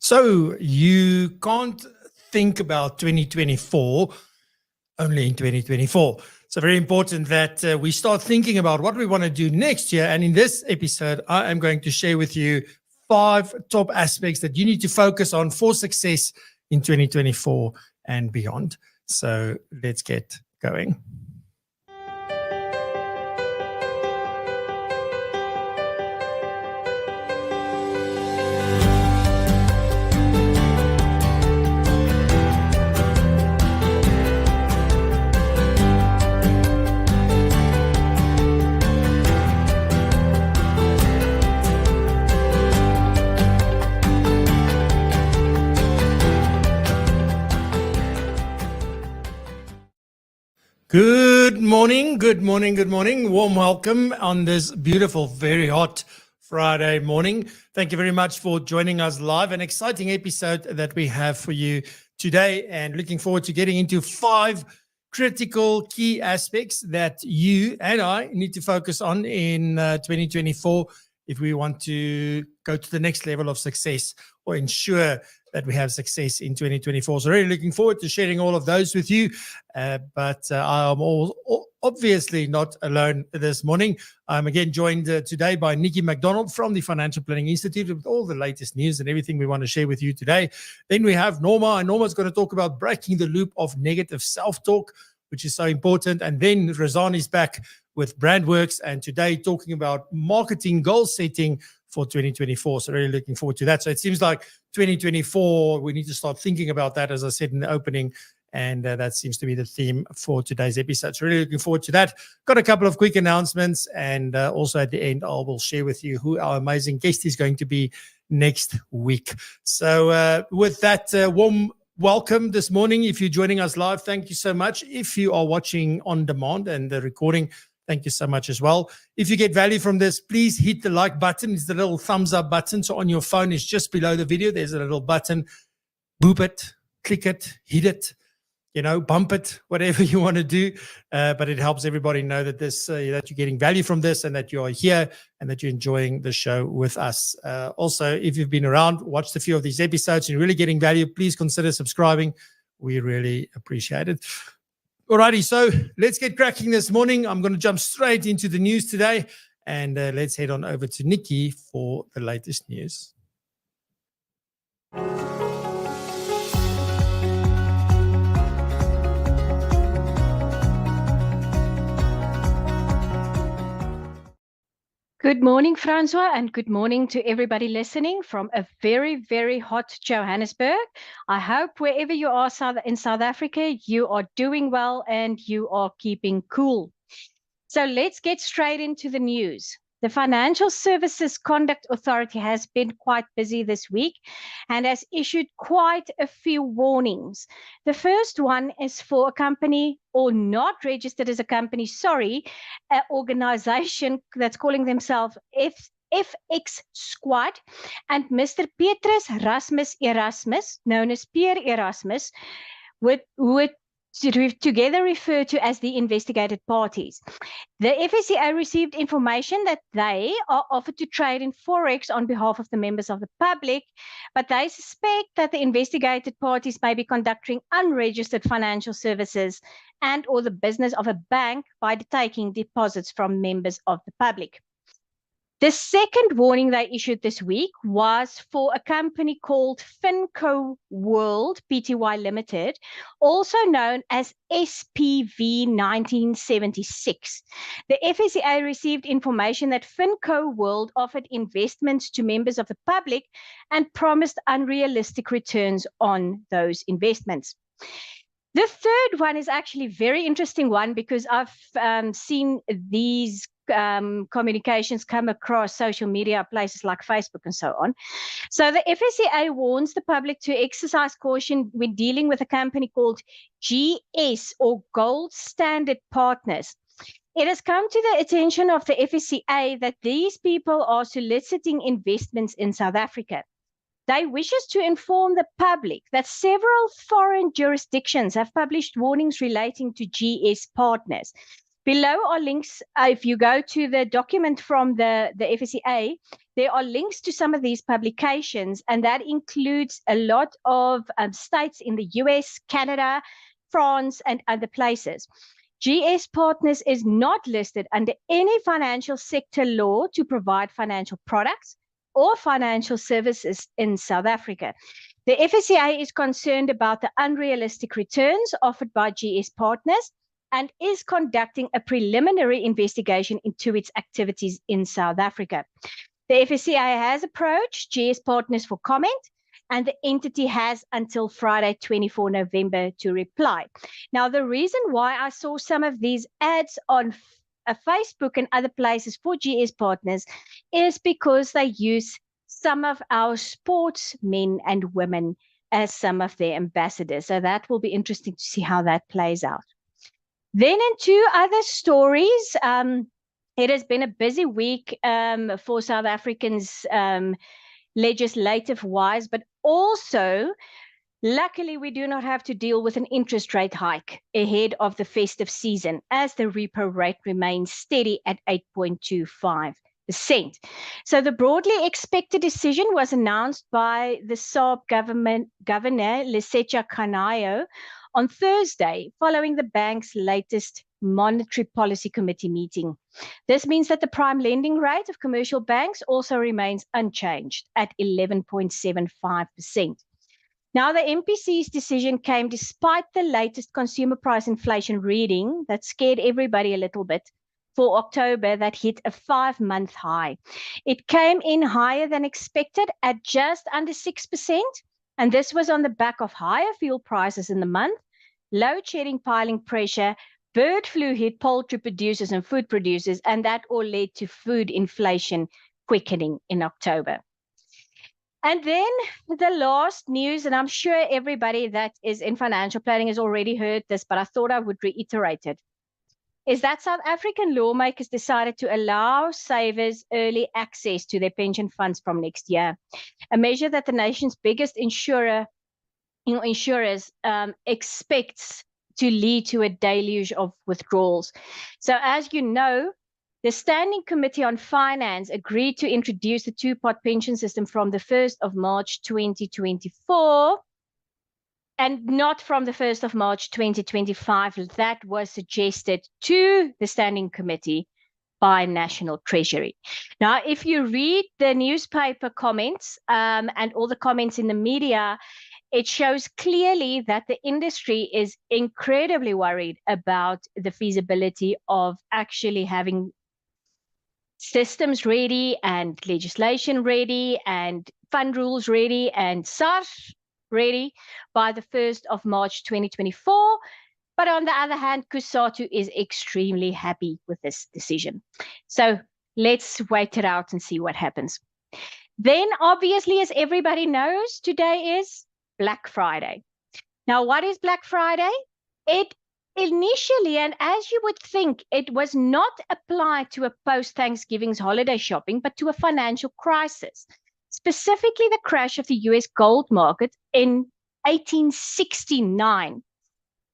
So you can't think about 2024 only in 2024. So very important that we start thinking about what we want to do next year. And in this episode, I am going to share with you 5 top aspects that you need to focus on for success in 2024 and beyond. So let's get going. Good morning, good morning, good morning. Warm welcome on this beautiful, very hot Friday morning. Thank you very much for joining us live. An exciting episode that we have for you today, and looking forward to getting into 5 critical key aspects that you and I need to focus on in 2024 if we want to go to the next level of success or ensure that we have success in 2024. So really looking forward to sharing all of those with you. But I'm obviously not alone this morning. I'm again joined today by Nikki McDonald from the Financial Planning Institute with all the latest news and everything we want to share with you today. Then we have Norma, and Norma's going to talk about breaking the loop of negative self-talk, which is so important. And then Razan is back with BrandWorks, and today talking about marketing goal setting for 2024. So really looking forward to that. So it seems like 2024, we need to start thinking about that, as I said in the opening, and that seems to be the theme for today's episode. So really looking forward to that. Got a couple of quick announcements, and also at the end, I will share with you who our amazing guest is going to be next week. So with that warm welcome this morning. If you're joining us live, thank you so much. If you are watching on demand and the recording, thank you so much as well. If you get value from this, please hit the like button. It's the little thumbs up button. So on your phone, it's just below the video. There's a little button. Boop it, click it, hit it, bump it, whatever you want to do. But it helps everybody know that this that you're getting value from this and that you are here and that you're enjoying the show with us. Also, if you've been around, watched a few of these episodes and you're really getting value, please consider subscribing. We really appreciate it. Alrighty, so let's get cracking this morning. I'm going to jump straight into the news today, and let's head on over to Nikki for the latest news. Good morning, Francois, and good morning to everybody listening from a very, very hot Johannesburg. I hope wherever you are in South Africa, you are doing well and you are keeping cool. So let's get straight into the news. The Financial Services Conduct Authority has been quite busy this week and has issued quite a few warnings. The first one is for a company, or not registered as a company, an organization that's calling themselves FX Squad, and Mr. Petrus Rasmus Erasmus, known as Pierre Erasmus, would together referred to as the investigated parties. The FSCA received information that they are offered to trade in Forex on behalf of the members of the public, but they suspect that the investigated parties may be conducting unregistered financial services and or the business of a bank by taking deposits from members of the public. The second warning they issued this week was for a company called Finco World Pty Limited, also known as SPV 1976. The FSCA received information that Finco World offered investments to members of the public and promised unrealistic returns on those investments. The third one is actually a very interesting one because I've seen these communications come across social media places like Facebook and so on. So the FSCA warns the public to exercise caution when dealing with a company called GS, or Gold Standard Partners. It has come to the attention of the FSCA that these people are soliciting investments in South Africa. They wish us to inform the public that several foreign jurisdictions have published warnings relating to GS partners. Below are links. If you go to the document from the FSCA, there are links to some of these publications, and that includes a lot of states in the US, Canada, France, and other places. GS Partners is not listed under any financial sector law to provide financial products or financial services in South Africa. The FSCA is concerned about the unrealistic returns offered by GS Partners and is conducting a preliminary investigation into its activities in South Africa. The FSCA has approached GS Partners for comment, and the entity has until Friday, 24 November to reply. Now, the reason why I saw some of these ads on Facebook and other places for GS Partners is because they use some of our sportsmen and women as some of their ambassadors. So that will be interesting to see how that plays out. Then in two other stories, it has been a busy week for South Africans legislative-wise, but also, luckily, we do not have to deal with an interest rate hike ahead of the festive season, as the repo rate remains steady at 8.25%. So the broadly expected decision was announced by the SARB governor, Lesetja Kanayo, on Thursday, following the bank's latest Monetary Policy Committee meeting. This means that the prime lending rate of commercial banks also remains unchanged at 11.75%. Now, the MPC's decision came despite the latest consumer price inflation reading that scared everybody a little bit for October that hit a 5-month high. It came in higher than expected at just under 6%, and this was on the back of higher fuel prices in the month, load shedding piling pressure, bird flu hit poultry producers and food producers, and that all led to food inflation quickening in October. And then the last news, and I'm sure everybody that is in financial planning has already heard this, but I thought I would reiterate it, is that South African lawmakers decided to allow savers early access to their pension funds from next year, a measure that the nation's biggest insurers expects to lead to a deluge of withdrawals. So as you know, the Standing Committee on Finance agreed to introduce the two-part pension system from the 1st of March 2024, and not from the 1st of March 2025. That was suggested to the Standing Committee by National Treasury. Now, if you read the newspaper comments and all the comments in the media, it shows clearly that the industry is incredibly worried about the feasibility of actually having systems ready and legislation ready and fund rules ready and SARS ready by the 1st of March 2024. But on the other hand, COSATU is extremely happy with this decision. So let's wait it out and see what happens. Then, obviously, as everybody knows, today is Black Friday. Now, what is Black Friday? It initially, and as you would think, it was not applied to a post-Thanksgiving's holiday shopping, but to a financial crisis, specifically the crash of the US gold market in 1869.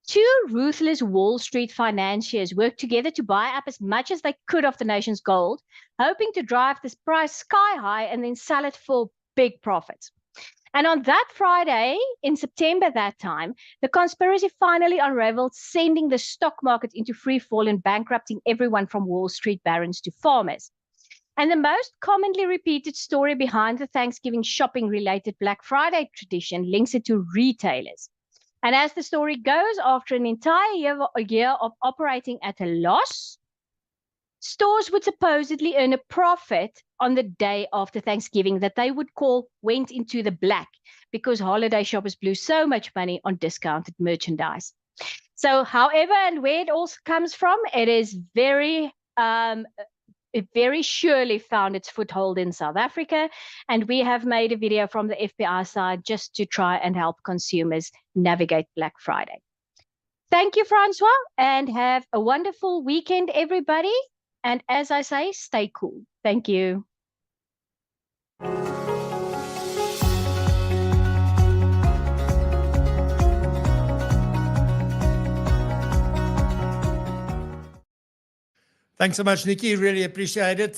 Two ruthless Wall Street financiers worked together to buy up as much as they could of the nation's gold, hoping to drive this price sky high and then sell it for big profits. And on that Friday, in September that time, the conspiracy finally unraveled, sending the stock market into free fall and bankrupting everyone from Wall Street barons to farmers. And the most commonly repeated story behind the Thanksgiving shopping-related Black Friday tradition links it to retailers. And as the story goes, after an entire year of operating at a loss, stores would supposedly earn a profit on the day after Thanksgiving that they would call went into the black, because holiday shoppers blew so much money on discounted merchandise. So however and where it all comes from, it is it very surely found its foothold in South Africa, and we have made a video from the FPI side just to try and help consumers navigate Black Friday. Thank you, Francois, and have a wonderful weekend, everybody. And as I say, stay cool. Thank you. Thanks so much, Nikki. Really appreciate it.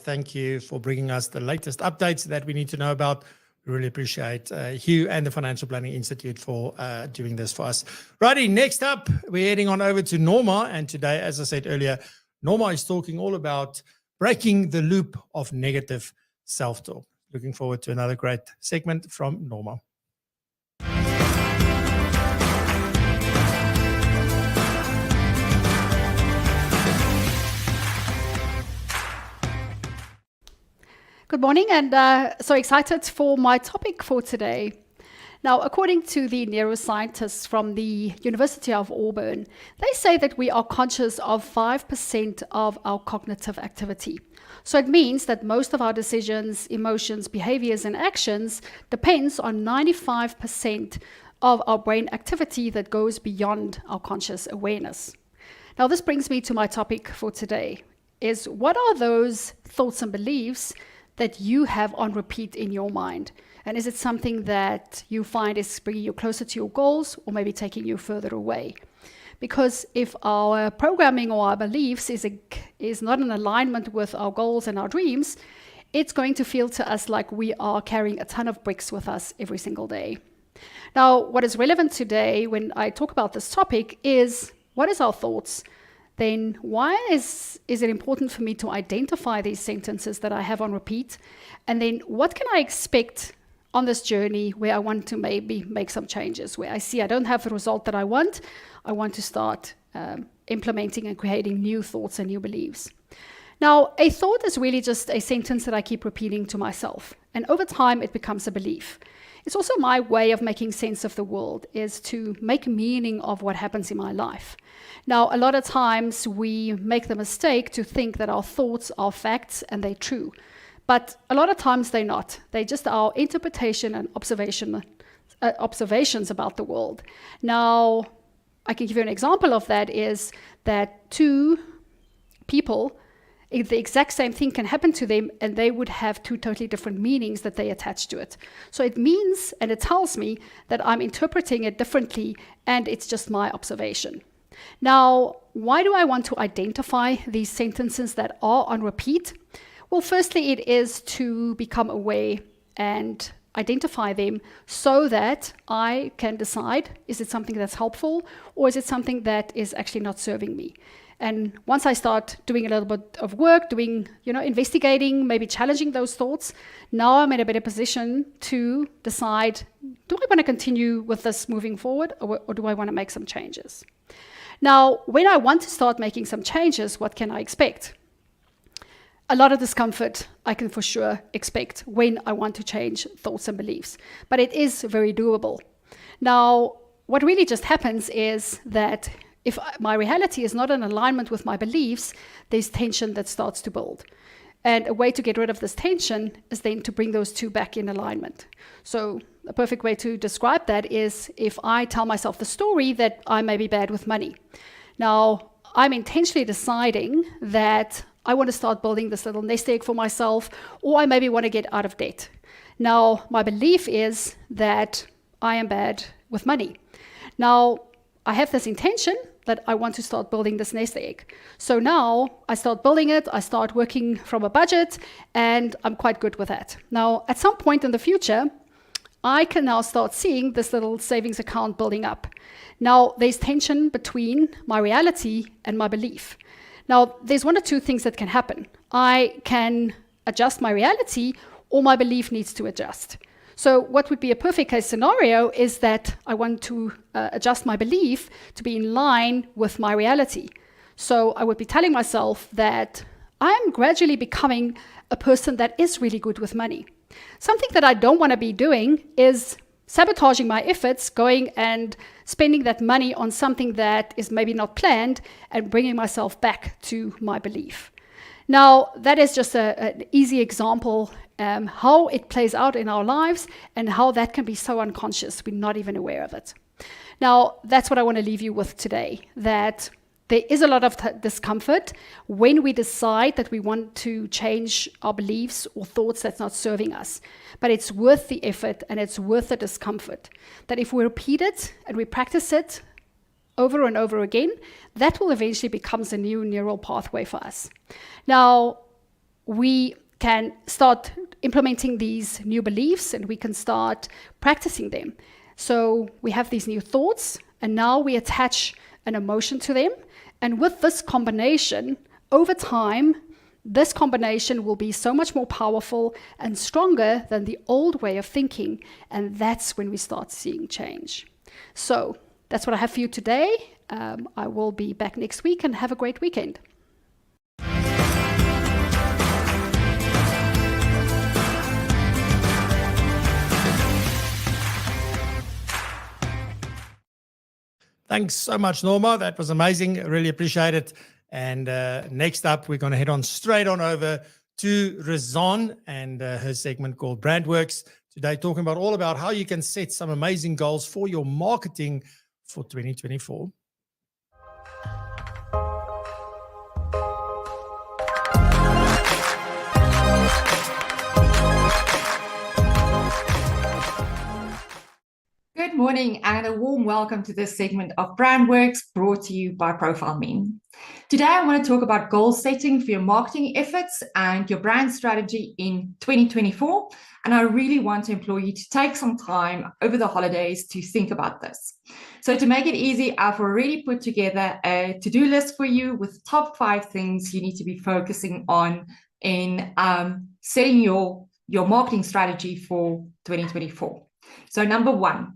Thank you for bringing us the latest updates that we need to know about. Really appreciate Hugh and the Financial Planning Institute for doing this for us. Righty, next up, we're heading on over to Norma. And today, as I said earlier, Norma is talking all about breaking the loop of negative self-talk. Looking forward to another great segment from Norma. Good morning, and so excited for my topic for today. Now, according to the neuroscientists from the University of Auburn, they say that we are conscious of 5% of our cognitive activity. So it means that most of our decisions, emotions, behaviors, and actions depends on 95% of our brain activity that goes beyond our conscious awareness. Now, this brings me to my topic for today, is what are those thoughts and beliefs that you have on repeat in your mind? And is it something that you find is bringing you closer to your goals or maybe taking you further away? Because if our programming or our beliefs is not in alignment with our goals and our dreams, it's going to feel to us like we are carrying a ton of bricks with us every single day. Now, what is relevant today when I talk about this topic is, what is our thoughts? Then why is it important for me to identify these sentences that I have on repeat? And then what can I expect on this journey where I want to maybe make some changes, where I see I don't have the result that I want to start implementing and creating new thoughts and new beliefs. Now, a thought is really just a sentence that I keep repeating to myself. And over time, it becomes a belief. It's also my way of making sense of the world, is to make meaning of what happens in my life. Now, a lot of times we make the mistake to think that our thoughts are facts and they're true. But a lot of times they're not. They're just our interpretation and observations about the world. Now, I can give you an example of that, is that two people, the exact same thing can happen to them and they would have two totally different meanings that they attach to it. So it means, and it tells me that I'm interpreting it differently and it's just my observation. Now, why do I want to identify these sentences that are on repeat? Well, firstly, it is to become aware and identify them so that I can decide, is it something that's helpful or is it something that is actually not serving me? And once I start doing a little bit of work, investigating, maybe challenging those thoughts, now I'm in a better position to decide, do I want to continue with this moving forward or do I want to make some changes? Now, when I want to start making some changes, what can I expect? A lot of discomfort I can for sure expect when I want to change thoughts and beliefs, but it is very doable. Now, what really just happens is that if my reality is not in alignment with my beliefs, there's tension that starts to build. And a way to get rid of this tension is then to bring those two back in alignment. So a perfect way to describe that is if I tell myself the story that I may be bad with money. Now, I'm intentionally deciding that I want to start building this little nest egg for myself, or I maybe want to get out of debt. Now, my belief is that I am bad with money. Now, I have this intention that I want to start building this nest egg. So now I start building it, I start working from a budget, and I'm quite good with that. Now, at some point in the future, I can now start seeing this little savings account building up. Now, there's tension between my reality and my belief. Now, there's one or two things that can happen. I can adjust my reality, or my belief needs to adjust. So what would be a perfect case scenario is that I want to adjust my belief to be in line with my reality. So I would be telling myself that I am gradually becoming a person that is really good with money. Something that I don't want to be doing is sabotaging my efforts, going and spending that money on something that is maybe not planned and bringing myself back to my belief. Now, that is just an easy example how it plays out in our lives and how that can be so unconscious, we're not even aware of it. Now, that's what I want to leave you with today, that there is a lot of discomfort when we decide that we want to change our beliefs or thoughts that's not serving us. But it's worth the effort and it's worth the discomfort. That if we repeat it and we practice it over and over again, that will eventually become a new neural pathway for us. Now, we can start implementing these new beliefs and we can start practicing them. So we have these new thoughts and now we attach an emotion to them. And with this combination, over time, this combination will be so much more powerful and stronger than the old way of thinking. And that's when we start seeing change. So that's what I have for you today. I will be back next week and have a great weekend. Thanks so much, Norma. That was amazing. Really appreciate it. And next up, we're going to head on straight on over to Razan and her segment called Brandworks. Today, talking about all about how you can set some amazing goals for your marketing for 2024. Good morning and a warm welcome to this segment of Brandworks brought to you by ProfileMe. Today I want to talk about goal setting for your marketing efforts and your brand strategy in 2024. And I really want to implore you to take some time over the holidays to think about this. So to make it easy, I've already put together a to-do list for you with top 5 things you need to be focusing on in setting your marketing strategy for 2024. So number 1.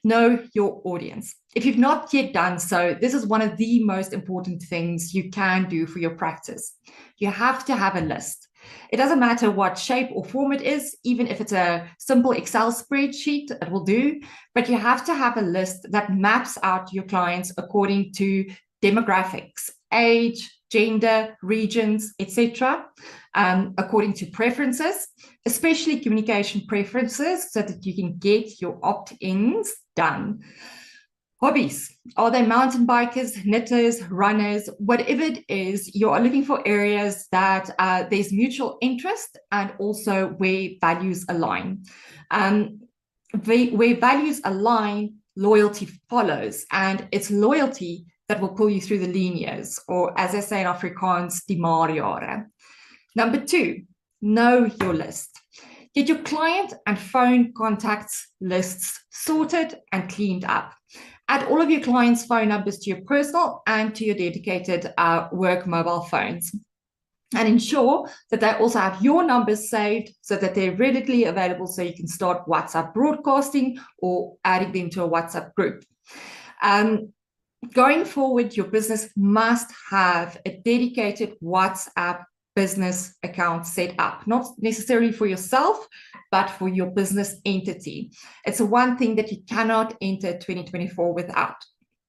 Know your audience. If you've not yet done so, this is one of the most important things you can do for your practice. You have to have a list. It doesn't matter what shape or form it is, even if it's a simple Excel spreadsheet, it will do, but you have to have a list that maps out your clients according to demographics, age, gender, regions, etc., according to preferences, especially communication preferences, so that you can get your opt-ins done. Hobbies. Are they mountain bikers, knitters, runners, whatever it is, you are looking for areas that there's mutual interest and also where values align. Where values align, loyalty follows, and it's loyalty that will pull you through the lean years, or as I say in Afrikaans, die maarjare. Number 2, know your list. Get your client and phone contacts lists sorted and cleaned up. Add all of your clients' phone numbers to your personal and to your dedicated work mobile phones. And ensure that they also have your numbers saved so that they're readily available so you can start WhatsApp broadcasting or adding them to a WhatsApp group. Going forward, your business must have a dedicated WhatsApp business account set up, not necessarily for yourself, but for your business entity. It's one thing that you cannot enter 2024 without.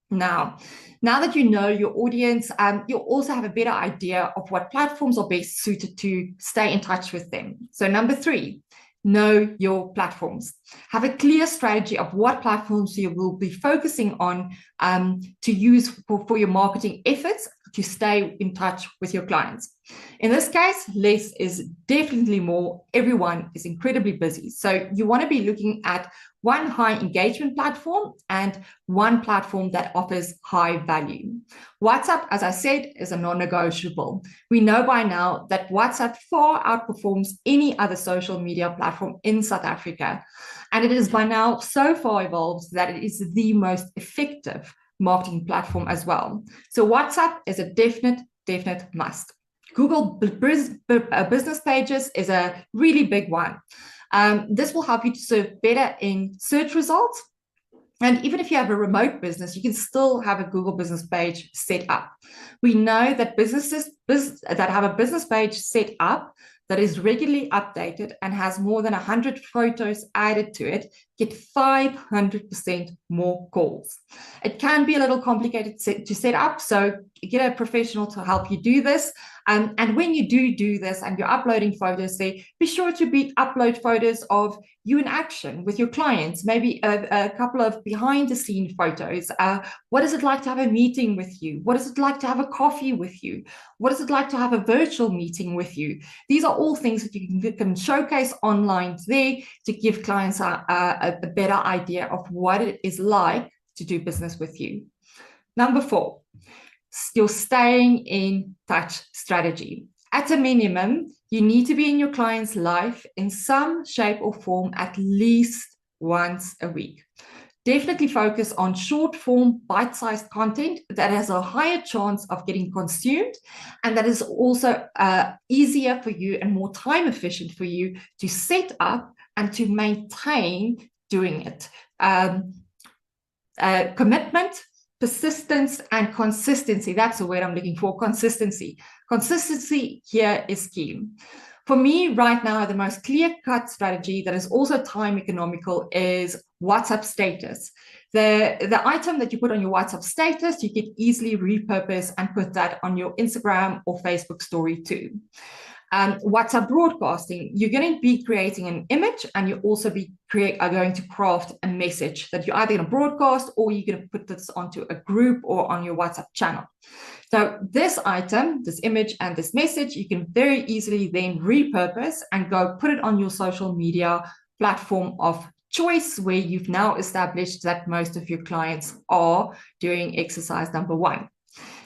Now that you know your audience, you'll also have a better idea of what platforms are best suited to stay in touch with them. So number 3, know your platforms. Have a clear strategy of what platforms you will be focusing on to use for your marketing efforts to stay in touch with your clients. In this case, less is definitely more. Everyone is incredibly busy. So you want to be looking at one high engagement platform and one platform that offers high value. WhatsApp, as I said, is a non-negotiable. We know by now that WhatsApp far outperforms any other social media platform in South Africa. And it is by now so far evolved that it is the most effective marketing platform as well. So WhatsApp is a definite must. Google business pages is a really big one. This will help you to serve better in search results. And even if you have a remote business, you can still have a Google business page set up. We know that businesses that have a business page set up that is regularly updated and has more than 100 photos added to it get 500% more calls. It can be a little complicated to set up, so get a professional to help you do this. And when you do this and you're uploading photos there, be sure to upload photos of you in action with your clients, maybe a couple of behind the scene photos. What is it like to have a meeting with you? What is it like to have a coffee with you? What is it like to have a virtual meeting with you? These are all things that you can showcase online there to give clients a better idea of what it is like to do business with you. Number 4, your staying in touch strategy. At a minimum, you need to be in your client's life in some shape or form at least once a week. Definitely focus on short form, bite-sized content that has a higher chance of getting consumed, and that is also easier for you and more time efficient for you to set up and to maintain doing it. Commitment, persistence, and consistency. That's the word I'm looking for, consistency. Consistency here is key. For me right now, the most clear-cut strategy that is also time economical is WhatsApp status. The item that you put on your WhatsApp status, you can easily repurpose and put that on your Instagram or Facebook story too. WhatsApp broadcasting, you're going to be creating an image, and you also are going to craft a message that you're either going to broadcast, or you're going to put this onto a group or on your WhatsApp channel. So this item, this image and this message, you can very easily then repurpose and go put it on your social media platform of choice, where you've now established that most of your clients are doing exercise number 1.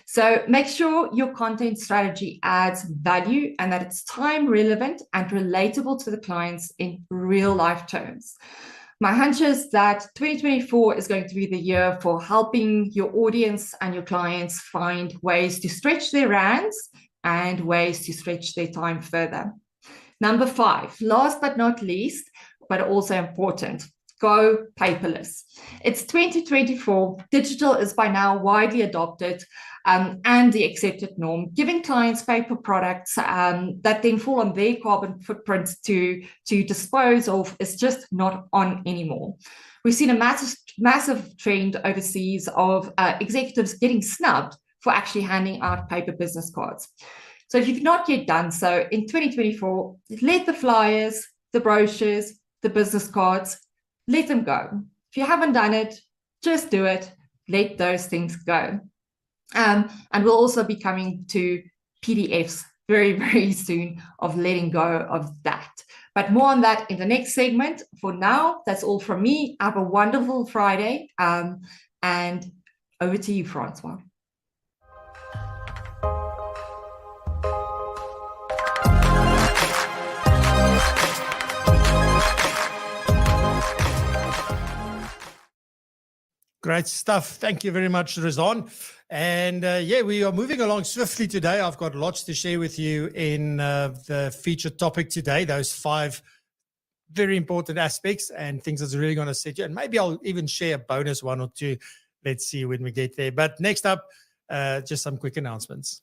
So make sure your content strategy adds value and that it's time relevant and relatable to the clients in real life terms. My hunch is that 2024 is going to be the year for helping your audience and your clients find ways to stretch their rands and ways to stretch their time further. Number 5, last but not least, but also important, go paperless. It's 2024. Digital is by now widely adopted and the accepted norm, giving clients paper products that then fall on their carbon footprint to dispose of is just not on anymore. We've seen a massive trend overseas of executives getting snubbed for actually handing out paper business cards. So if you've not yet done so, in 2024, let the flyers, the brochures, the business cards, let them go. If you haven't done it, just do it. Let those things go. And we'll also be coming to PDFs very, very soon of letting go of that. But more on that in the next segment. For now, that's all from me. Have a wonderful Friday. And over to you, Francois. Great stuff. Thank you very much, Rizwan. And we are moving along swiftly today. I've got lots to share with you in the featured topic today, those 5 very important aspects and things that's really going to set you. And maybe I'll even share a bonus 1 or 2. Let's see when we get there. But next up, just some quick announcements.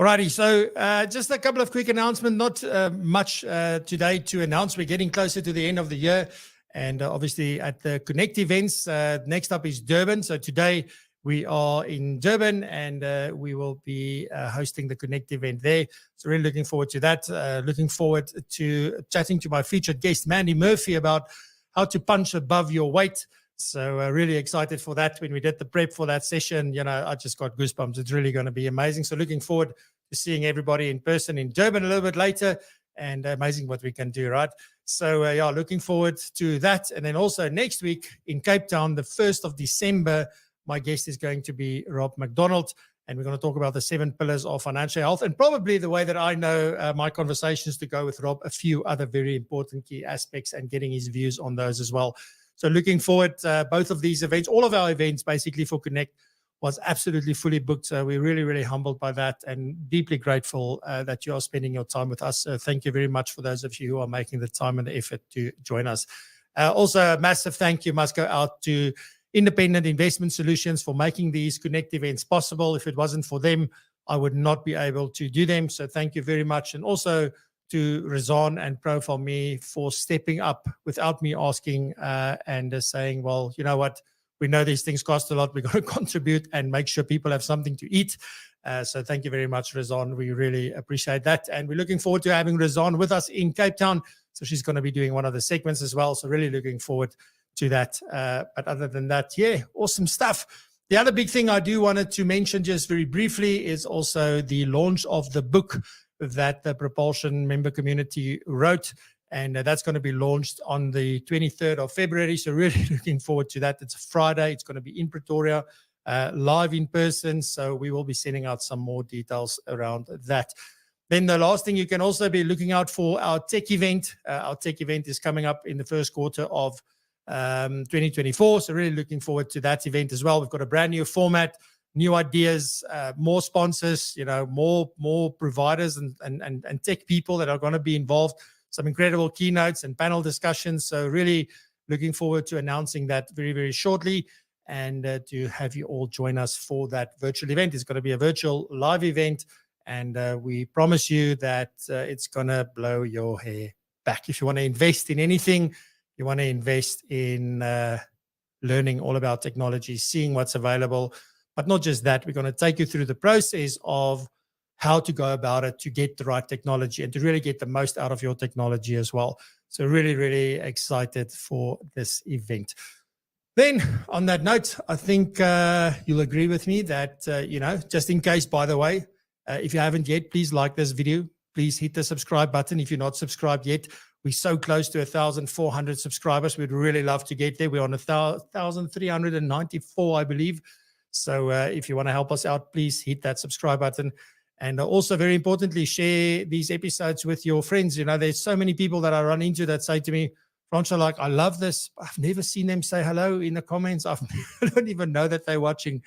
Alrighty, so just a couple of quick announcements, not much today to announce. We're getting closer to the end of the year, and obviously at the Connect events, next up is Durban. So today we are in Durban, and we will be hosting the Connect event there. So really looking forward to that. Looking forward to chatting to my featured guest, Mandy Murphy, about how to punch above your weight. So really excited for that. When we did the prep for that session, I just got goosebumps. It's really going to be amazing. So looking forward to seeing everybody in person in Durban a little bit later, and amazing what we can do, right? So looking forward to that. And then also next week in Cape Town, the 1st of December, my guest is going to be Rob McDonald, and we're going to talk about the 7 pillars of financial health, and probably the way that I know my conversations to go with Rob, a few other very important key aspects, and getting his views on those as well. So looking forward to both of these events. All of our events basically for Connect was absolutely fully booked. So we're really, really humbled by that, and deeply grateful that you are spending your time with us. So thank you very much for those of you who are making the time and the effort to join us. Also, a massive thank you must go out to Independent Investment Solutions for making these Connect events possible. If it wasn't for them, I would not be able to do them. So thank you very much. And also to Rizwan and ProPulsion for stepping up without me asking and saying, well, you know what, we know these things cost a lot. We're going to contribute and make sure people have something to eat. So thank you very much, Rizwan. We really appreciate that. And we're looking forward to having Rizwan with us in Cape Town. So she's going to be doing one of the segments as well. So really looking forward to that. But other than that, awesome stuff. The other big thing I do wanted to mention just very briefly is also the launch of the book that the PROpulsion member community wrote. And that's going to be launched on the 23rd of February. So really looking forward to that. It's a Friday. It's going to be in Pretoria, live in person. So we will be sending out some more details around that. Then the last thing, you can also be looking out for our tech event. Our tech event is coming up in the first quarter of 2024. So really looking forward to that event as well. We've got a brand new format, new ideas, more sponsors, more providers and tech people that are going to be involved. Some incredible keynotes and panel discussions. So really looking forward to announcing that very, very shortly, and to have you all join us for that virtual event. It's going to be a virtual live event, and we promise you that it's going to blow your hair back. If you want to invest in anything, you want to invest in learning all about technology, seeing what's available, but not just that. We're going to take you through the process of how to go about it to get the right technology and to really get the most out of your technology as well. So really, really excited for this event. Then on that note, I think you'll agree with me that, just in case, by the way, if you haven't yet, please like this video. Please hit the subscribe button if you're not subscribed yet. We're so close to 1,400 subscribers. We'd really love to get there. We're on 1,394, I believe. So if you want to help us out, please hit that subscribe button. And also, very importantly, share these episodes with your friends. There's so many people that I run into that say to me, Francois, like, I love this. I've never seen them say hello in the comments. I don't even know that they're watching.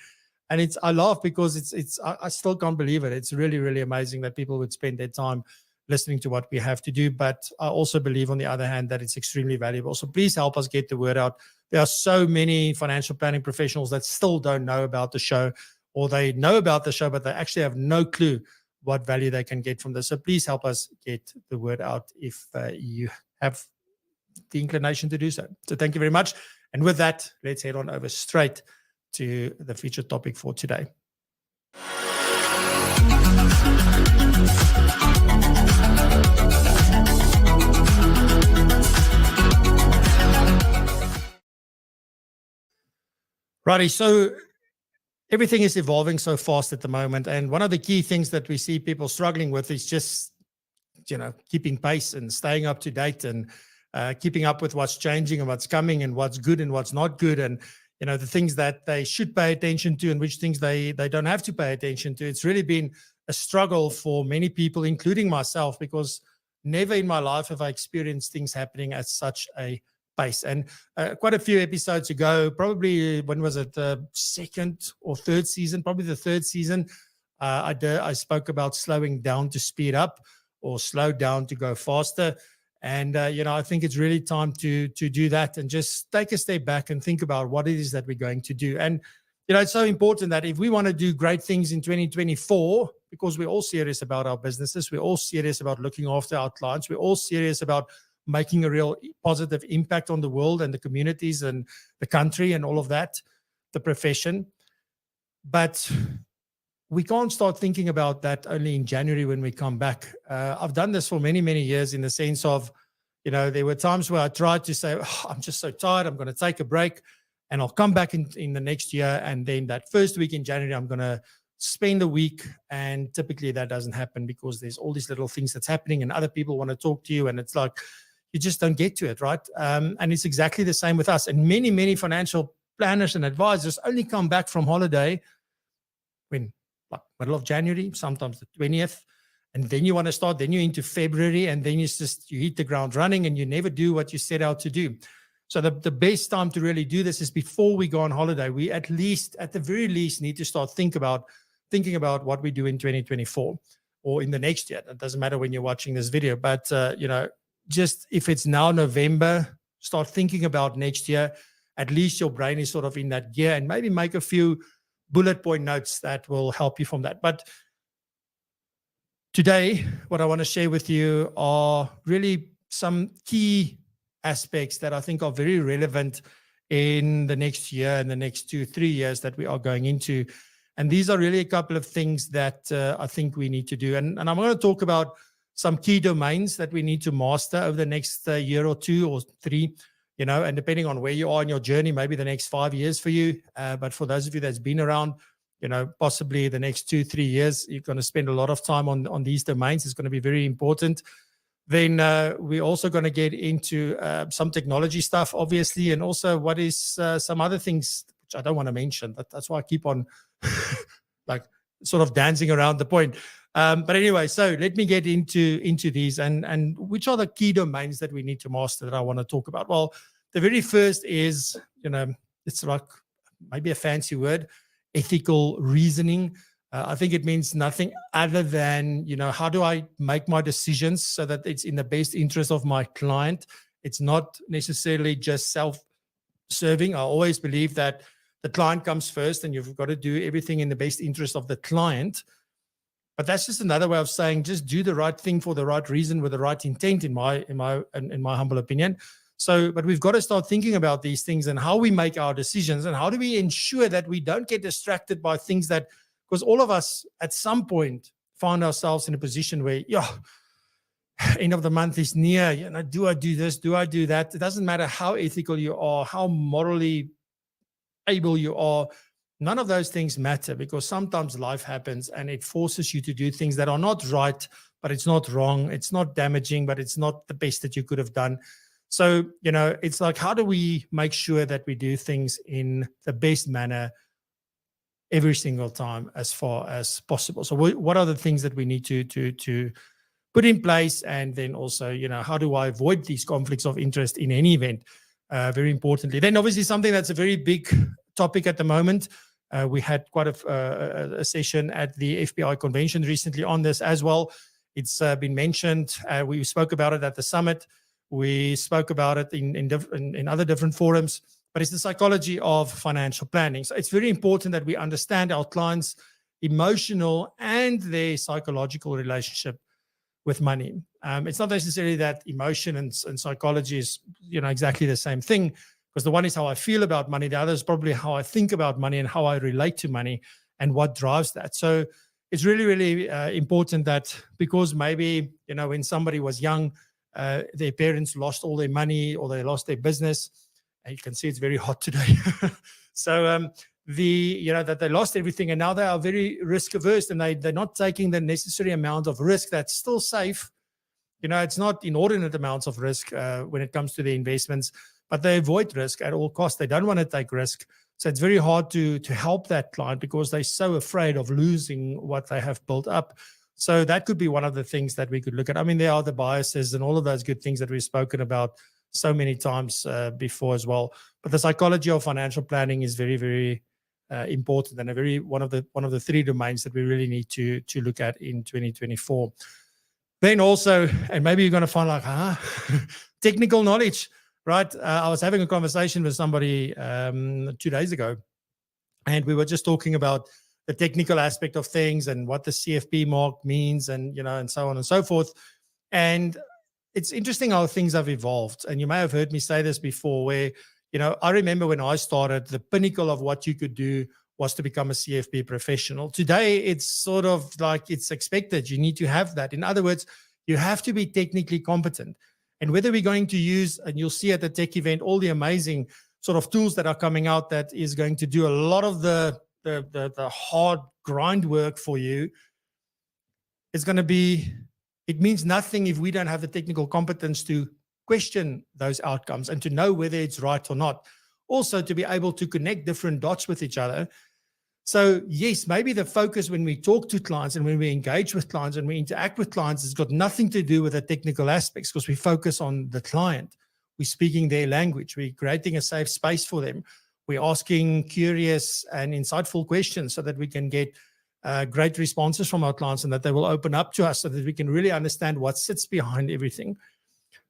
And I laugh because I still can't believe it. It's really, really amazing that people would spend their time listening to what we have to do. But I also believe, on the other hand, that it's extremely valuable. So please help us get the word out. There are so many financial planning professionals that still don't know about the show, or they know about the show, but they actually have no clue what value they can get from this. So please help us get the word out if you have the inclination to do so. So thank you very much. And with that, let's head on over straight to the featured topic for today. Righty, so everything is evolving so fast at the moment. And one of the key things that we see people struggling with is just, keeping pace and staying up to date and keeping up with what's changing and what's coming and what's good and what's not good. And, the things that they should pay attention to and which things they don't have to pay attention to. It's really been a struggle for many people, including myself, because never in my life have I experienced things happening at such a pace. And quite a few episodes ago, probably, when was it, the second or third season, probably the third season, I spoke about slowing down to speed up, or slow down to go faster. And, I think it's really time to do that and just take a step back and think about what it is that we're going to do. And, it's so important that if we want to do great things in 2024, because we're all serious about our businesses, we're all serious about looking after our clients, we're all serious about making a real positive impact on the world and the communities and the country and all of that, the profession. But we can't start thinking about that only in January when we come back. I've done this for many, many years, in the sense of, there were times where I tried to say, I'm just so tired, I'm going to take a break and I'll come back in the next year. And then that first week in January, I'm going to spend a week. And typically that doesn't happen, because there's all these little things that's happening and other people want to talk to you. And it's like, you just don't get to it, right? And it's exactly the same with us. And many, many financial planners and advisors only come back from holiday when, like, middle of January, sometimes the 20th. And then you want to start, then you're into February, and then you hit the ground running and you never do what you set out to do. So the best time to really do this is before we go on holiday. We at the very least, need to start thinking about what we do in 2024 or in the next year. It doesn't matter when you're watching this video, but, just if it's now November, start thinking about next year. At least your brain is sort of in that gear, and maybe make a few bullet point notes that will help you from that. But today, what I want to share with you are really some key aspects that I think are very relevant in the next year and the next 2-3 years that we are going into. And these are really a couple of things that I think we need to do. And I'm going to talk about some key domains that we need to master over the next year or 2 or 3. and depending on where you are in your journey, maybe the next 5 years for you. But for those of you that's been around, possibly the next 2-3 years, you're going to spend a lot of time on these domains. It's going to be very important. Then we're also going to get into some technology stuff, obviously, and also what is some other things which I don't want to mention. That's why I keep on like sort of dancing around the point. But anyway, so let me get into these and which are the key domains that we need to master that I want to talk about. Well, the very first is, it's like maybe a fancy word, ethical reasoning. I think it means nothing other than, how do I make my decisions so that it's in the best interest of my client? It's not necessarily just self-serving. I always believe that the client comes first and you've got to do everything in the best interest of the client. But that's just another way of saying just do the right thing for the right reason with the right intent, in my humble opinion. So, but we've got to start thinking about these things and how we make our decisions and how do we ensure that we don't get distracted by things that, because all of us at some point find ourselves in a position where, end of the month is near, do I do this? Do I do that? It doesn't matter how ethical you are, how morally able you are. None of those things matter because sometimes life happens and it forces you to do things that are not right, but it's not wrong. It's not damaging, but it's not the best that you could have done. So, it's like, how do we make sure that we do things in the best manner every single time as far as possible? So what are the things that we need to put in place? And then also, how do I avoid these conflicts of interest in any event? Very importantly. Then obviously something that's a very big topic at the moment. We had quite a session at the FBI convention recently on this as well. It's been mentioned. We spoke about it at the summit. We spoke about it in other different forums, but it's the psychology of financial planning. So it's very important that we understand our clients' emotional and their psychological relationship with money. It's not necessarily that emotion and psychology is, exactly the same thing, because the one is how I feel about money. The other is probably how I think about money and how I relate to money and what drives that. So it's really, really important that, because maybe, when somebody was young, their parents lost all their money or they lost their business. And you can see it's very hot today. So that they lost everything and now they are very risk averse and they're not taking the necessary amount of risk that's still safe. It's not inordinate amounts of risk when it comes to the investments, but they avoid risk at all costs. They don't want to take risk. So it's very hard to help that client because they're so afraid of losing what they have built up. So that could be one of the things that we could look at. I mean, there are the biases and all of those good things that we've spoken about so many times before as well. But the psychology of financial planning is very, very important and one of the three domains that we really need to look at in 2024. Then also, and maybe you're going to find like, technical knowledge, right? I was having a conversation with somebody 2 days ago, and we were just talking about the technical aspect of things and what the CFP mark means and, and so on and so forth. And it's interesting how things have evolved. And you may have heard me say this before where, I remember when I started, the pinnacle of what you could do was to become a CFP professional. Today, it's sort of like it's expected. You need to have that. In other words, you have to be technically competent. And whether we're going to use, and you'll see at the tech event, all the amazing sort of tools that are coming out that is going to do a lot of the hard grind work for you, it's going to be, it means nothing if we don't have the technical competence to question those outcomes and to know whether it's right or not. Also, to be able to connect different dots with each other. So yes, maybe the focus when we talk to clients and when we engage with clients and we interact with clients has got nothing to do with the technical aspects because we focus on the client. We're speaking their language. We're creating a safe space for them. We're asking curious and insightful questions so that we can get great responses from our clients and that they will open up to us so that we can really understand what sits behind everything.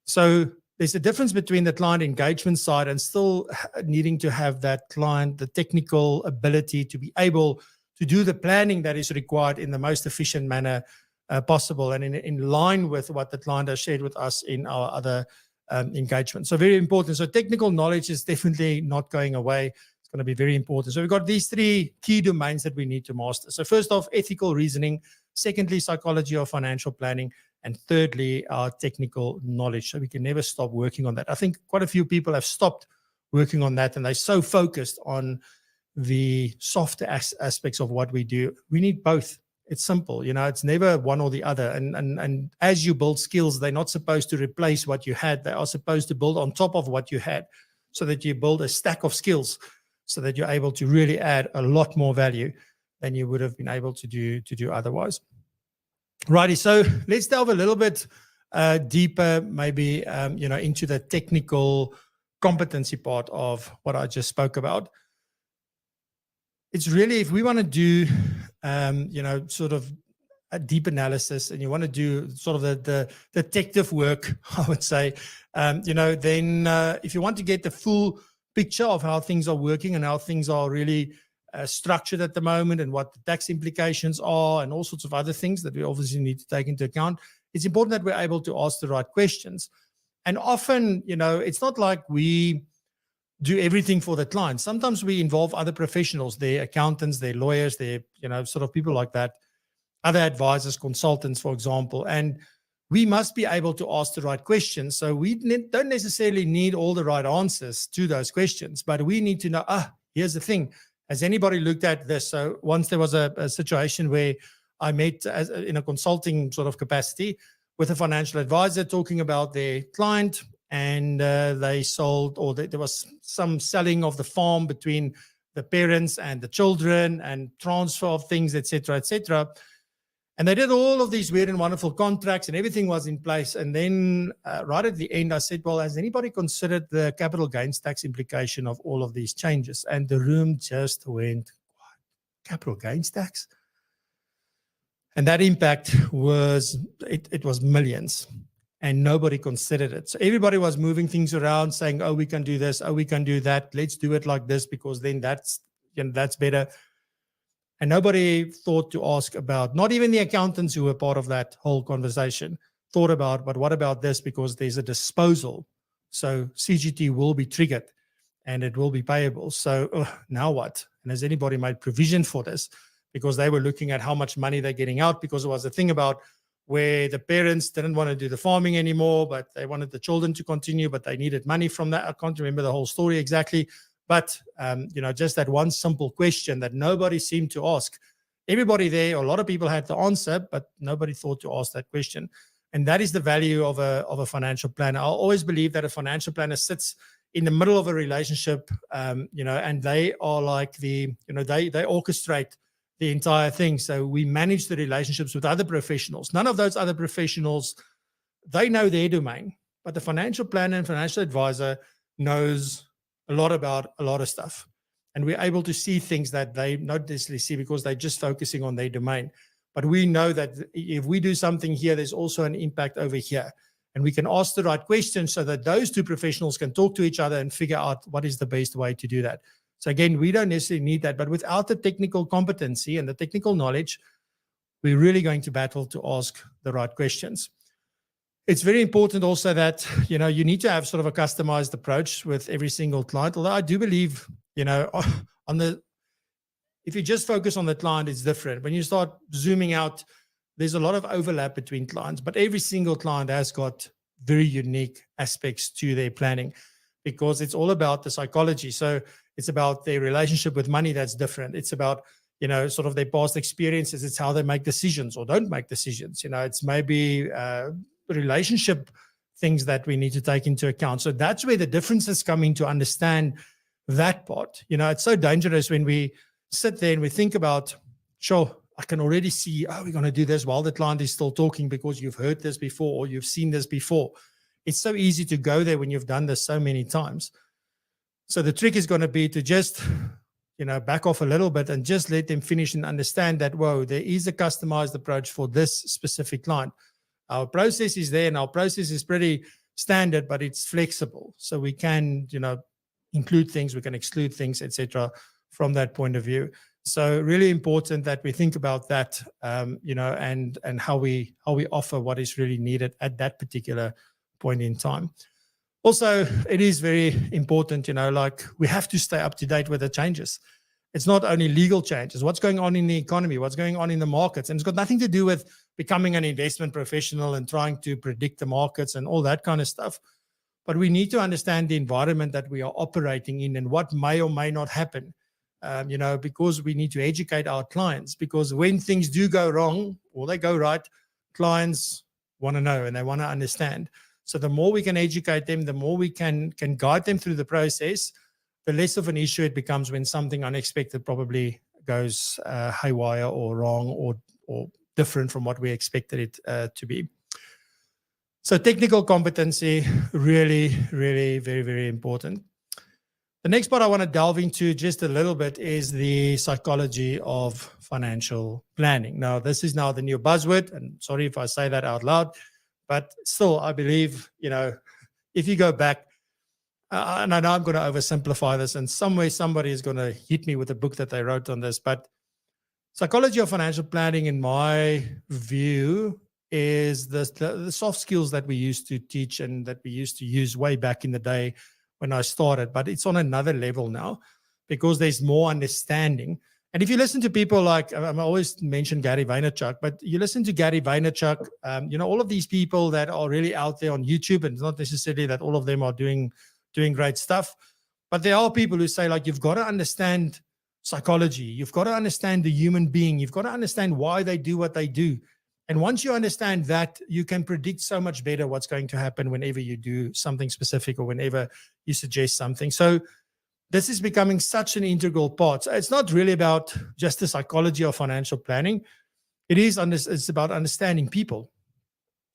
So there's a difference between the client engagement side and still needing to have that client, the technical ability to be able to do the planning that is required in the most efficient manner possible and in line with what the client has shared with us in our other engagement. So very important. So technical knowledge is definitely not going away. It's going to be very important. So we've got these three key domains that we need to master. So first off, ethical reasoning. Secondly, psychology of financial planning. And thirdly, our technical knowledge. So we can never stop working on that. I think quite a few people have stopped working on that, and they're so focused on the softer aspects of what we do. We need both. It's simple, it's never one or the other. And as you build skills, they're not supposed to replace what you had. They are supposed to build on top of what you had, so that you build a stack of skills, so that you're able to really add a lot more value than you would have been able to do otherwise. Righty, so let's delve a little bit deeper, maybe, into the technical competency part of what I just spoke about. It's really, if we want to do, sort of a deep analysis, and you want to do sort of the detective work, I would say, then if you want to get the full picture of how things are working and how things are really structured at the moment, and what the tax implications are, and all sorts of other things that we obviously need to take into account, it's important that we're able to ask the right questions. And often, it's not like we do everything for the client. Sometimes we involve other professionals, their accountants, their lawyers, their, sort of people like that, other advisors, consultants, for example. And we must be able to ask the right questions. So we don't necessarily need all the right answers to those questions, but we need to know, here's the thing. Has anybody looked at this? So once there was a situation where I met in a consulting sort of capacity with a financial advisor talking about their client, and they sold, or there was some selling of the farm between the parents and the children, and transfer of things, etc., etc. And they did all of these weird and wonderful contracts, and everything was in place. And then right at the end, I said, well, has anybody considered the capital gains tax implication of all of these changes? And the room just went, what? Capital gains tax? And that impact was, it was millions, and nobody considered it. So everybody was moving things around, saying, oh, we can do this, oh, we can do that. Let's do it like this, because then that's better. And nobody thought to ask about, not even the accountants who were part of that whole conversation, thought about, but what about this? Because there's a disposal. So CGT will be triggered and it will be payable. So now what? And has anybody made provision for this? Because they were looking at how much money they're getting out, because it was a thing about where the parents didn't want to do the farming anymore, but they wanted the children to continue, but they needed money from that. I can't remember the whole story exactly. But, just that one simple question that nobody seemed to ask. Everybody there, a lot of people had the answer, but nobody thought to ask that question. And that is the value of a financial planner. I always believe that a financial planner sits in the middle of a relationship, and they are like they orchestrate the entire thing. So we manage the relationships with other professionals. None of those other professionals, they know their domain, but the financial planner and financial advisor knows a lot about a lot of stuff. And we're able to see things that they not necessarily see because they're just focusing on their domain. But we know that if we do something here, there's also an impact over here. And we can ask the right questions so that those two professionals can talk to each other and figure out what is the best way to do that. So again, we don't necessarily need that, but without the technical competency and the technical knowledge, we're really going to battle to ask the right questions. It's very important also that, you need to have sort of a customized approach with every single client. Although I do believe, if you just focus on the client, it's different. When you start zooming out, there's a lot of overlap between clients, but every single client has got very unique aspects to their planning, because it's all about the psychology. So it's about their relationship with money that's different. It's about, sort of their past experiences. It's how they make decisions or don't make decisions. It's maybe relationship things that we need to take into account. So that's where the differences come in, to understand that part. It's so dangerous when we sit there and we think about, sure, I can already see, we're going to do this while the client is still talking, because you've heard this before or you've seen this before. It's so easy to go there when you've done this so many times. So the trick is going to be to just, back off a little bit and just let them finish and understand that, whoa, there is a customized approach for this specific client. Our process is there, and our process is pretty standard, but it's flexible. So we can, include things, we can exclude things, etc. from that point of view. So really important that we think about that, and how we offer what is really needed at that particular point in time. Also, it is very important, we have to stay up to date with the changes. It's not only legal changes, what's going on in the economy, what's going on in the markets. And it's got nothing to do with becoming an investment professional and trying to predict the markets and all that kind of stuff. But we need to understand the environment that we are operating in and what may or may not happen, because we need to educate our clients, because when things do go wrong or they go right, clients want to know and they want to understand. So the more we can educate them, the more we can guide them through the process, the less of an issue it becomes when something unexpected probably goes haywire or wrong or different from what we expected it to be. So technical competency, really, really very, very important. The next part I want to delve into just a little bit is the psychology of financial planning. Now, this is now the new buzzword, and sorry if I say that out loud, but still, I believe, if you go back, and I know I'm going to oversimplify this, and somewhere somebody is going to hit me with a book that they wrote on this, but psychology of financial planning, in my view, is the soft skills that we used to teach and that we used to use way back in the day when I started, but it's on another level now because there's more understanding. And if you listen to people like, I always mention Gary Vaynerchuk, but you listen to Gary Vaynerchuk, all of these people that are really out there on YouTube, and it's not necessarily that all of them are doing great stuff, but there are people who say, like, you've got to understand psychology. You've got to understand the human being. You've got to understand why they do what they do. And once you understand that, you can predict so much better what's going to happen whenever you do something specific or whenever you suggest something. So this is becoming such an integral part. So it's not really about just the psychology of financial planning. It's about understanding people.